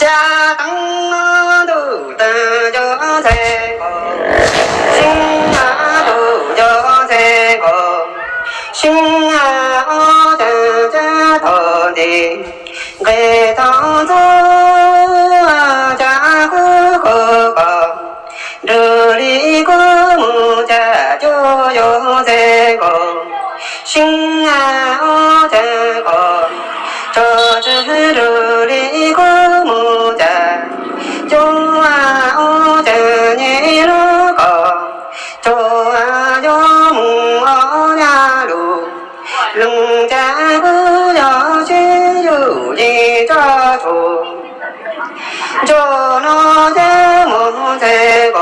家当都得就在个，心啊都就在个，心啊这头的给当做家户个个，这里个木家就有这个，心啊这个。这是这里个木家，就啊这你那个，就啊就木呀路，人家不要去有一家住，就那这木这个，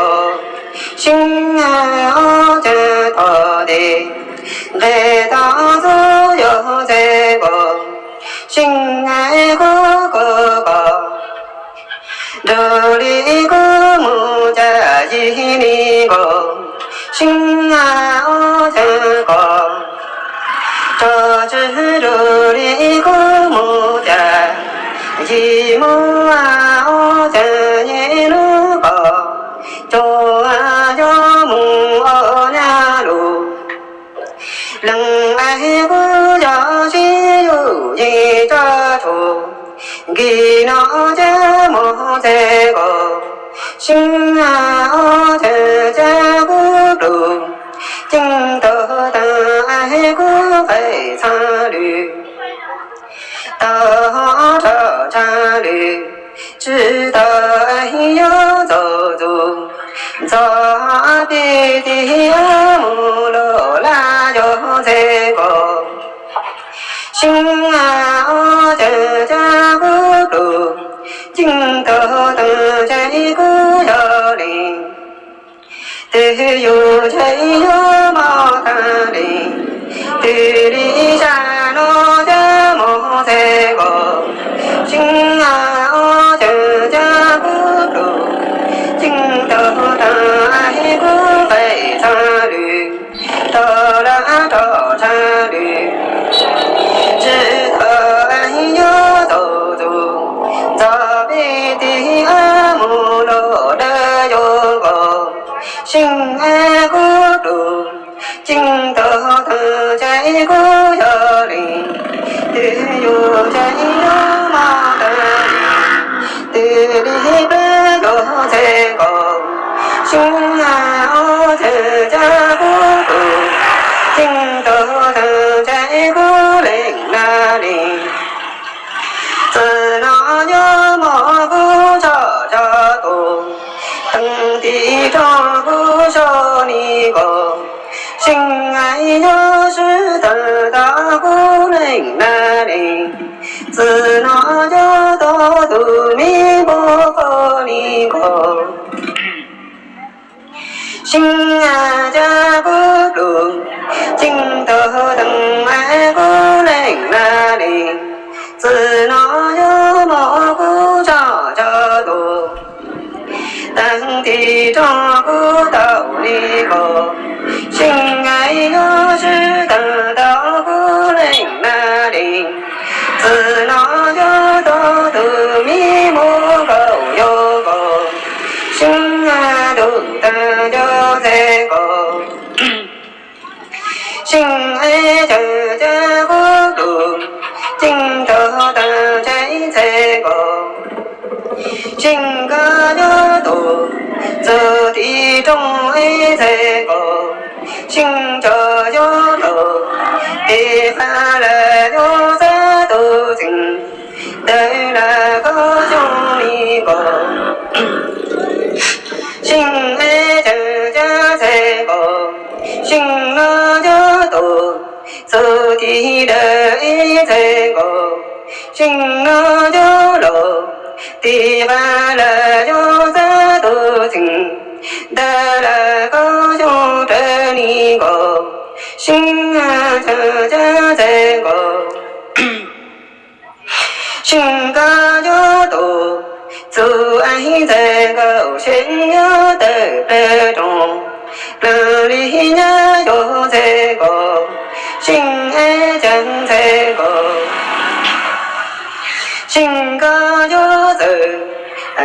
心啊这他的，来当初有这个。心爱个哥哥，这里个木家一里个，心爱这个，这里个木家一木啊这一路个，就木呀路，人爱个家去有一家住。给那家么这个心啊这个路，经得爱个非常绿，到这山里，知道要走走，走别的木路拉就这个。心啊这个路，经得这个要领，得有这有毛大领，地里山路这么这个，心啊这个路，经得这个非常绿，到了这山里。知道要走走，走别的木路的有个，心爱个路，经得这个要领，得有这有毛的领，得里边有这个，心爱这个路，经得这个领。自那有么不着着多，等地着不说你个，心爱要是得到不领那里，自那就多度你不和你个，心爱家不路，经得等爱不领那里。自那有么不着着多，当地找不到你个，心爱要是得到不领那里，自那就多度迷目狗有个，心爱都得就这个，心爱这个路。经得这个，心个就多，走的中这个，心着就多，别烦了就在多情，得了个兄弟个，心爱这个，心了就多。走的来这个，心了就落，地板了就在多情，得了个就这里个，心啊这个，心个就多，走爱这个心要得中，哪里呀有这个。心爱讲这个，心歌有子，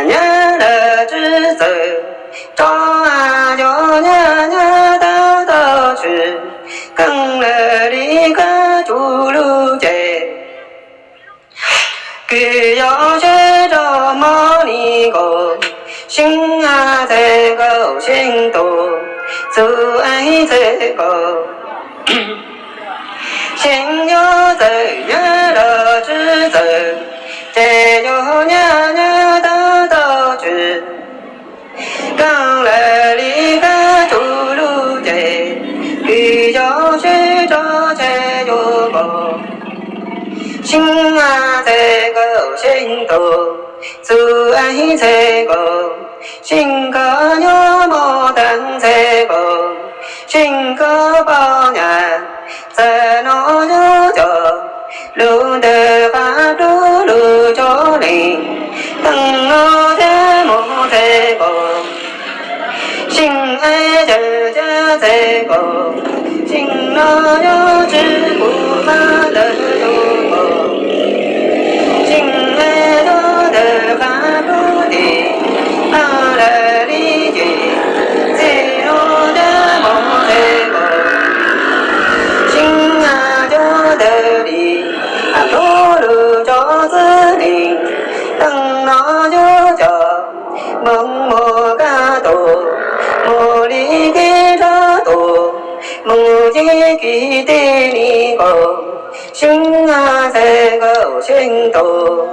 娘的之子，朝啊就娘的到去，跟了离个主路街。佢要学着毛里个，心啊在个心头，走爱在个，心要在月的之子，这有娘娘的道具，刚来离个主路街，佢要学着这有个。心啊在个心头，走爱在个，心个有莫等在个，心个包年在那有着，路的把路路着林，等我在莫在个，心爱着家在个，心那有知不怕的有。梦莫嘎多，莫离给着多，梦见给的你个，心啊在个心头，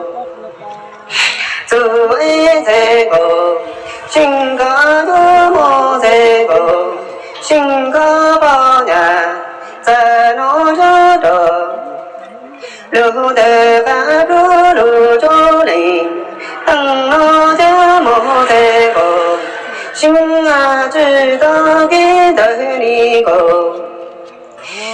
走爱在个，心个多莫在个，心个包年在那着着，路的把路路着林，等我家莫在个，心啊知道给的你个，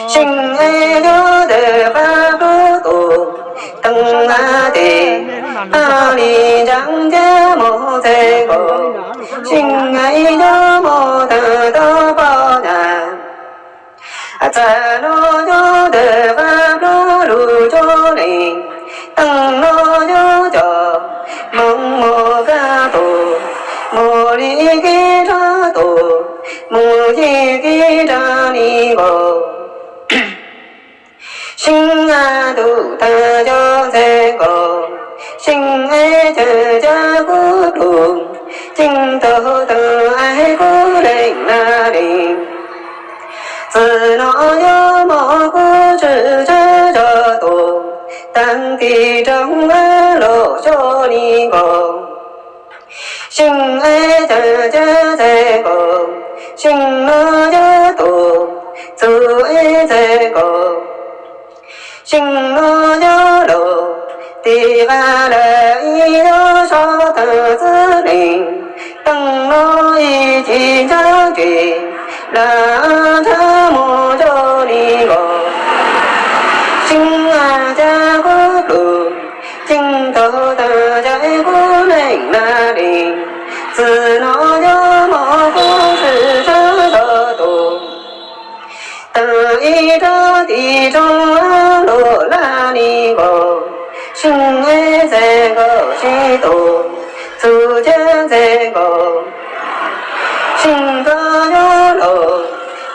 心爱了的把不多，等啊的阿里张家莫在个，心爱了莫得到包难。在罗有的花路路着林，等罗有着梦莫嘎多，莫离给着多，莫离给着你个，心啊都他就在个，心爱着家孤独，尽头的爱孤零那里。自那有莫故知着多，当地中儿落着你个，心爱着家在个，心那有多，走爱在个，心那有路，地方来一条少的子林，等我一起将军。让他莫着你个，心啊家个路，尽头的在古岭那里，自那有莫故事着多，得一着地中落那里个，心爱在个西头，走将在个。心个有路，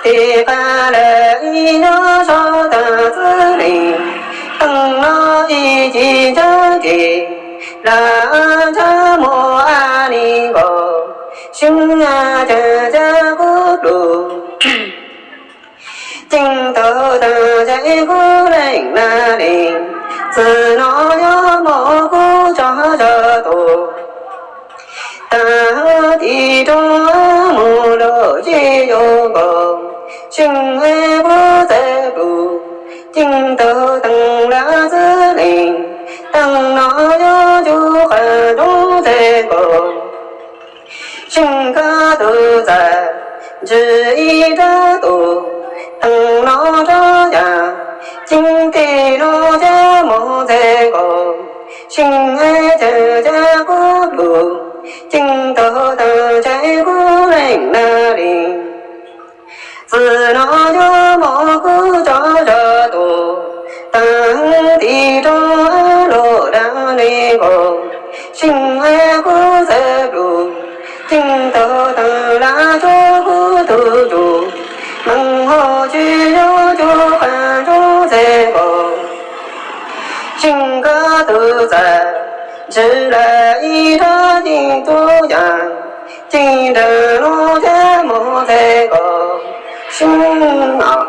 地方来一条少的子林，等我一起着急，让他莫爱你个，心啊这家古路，尽头的在古岭那里，自那有莫故着多。大地中木罗皆有个，心爱不在乎，尽头等了子林，等那有就很多在个，心个都在，只一着多，等那着呀，今天那家莫在个，心爱这家古路。尽头的在古岭那里，自那有莫故着多，当地中落到你。心爱不在路，听到的拉住不堵住，门后只有就换住在后，心歌都在，只来一个金都阳，金的路在莫在高，心啊。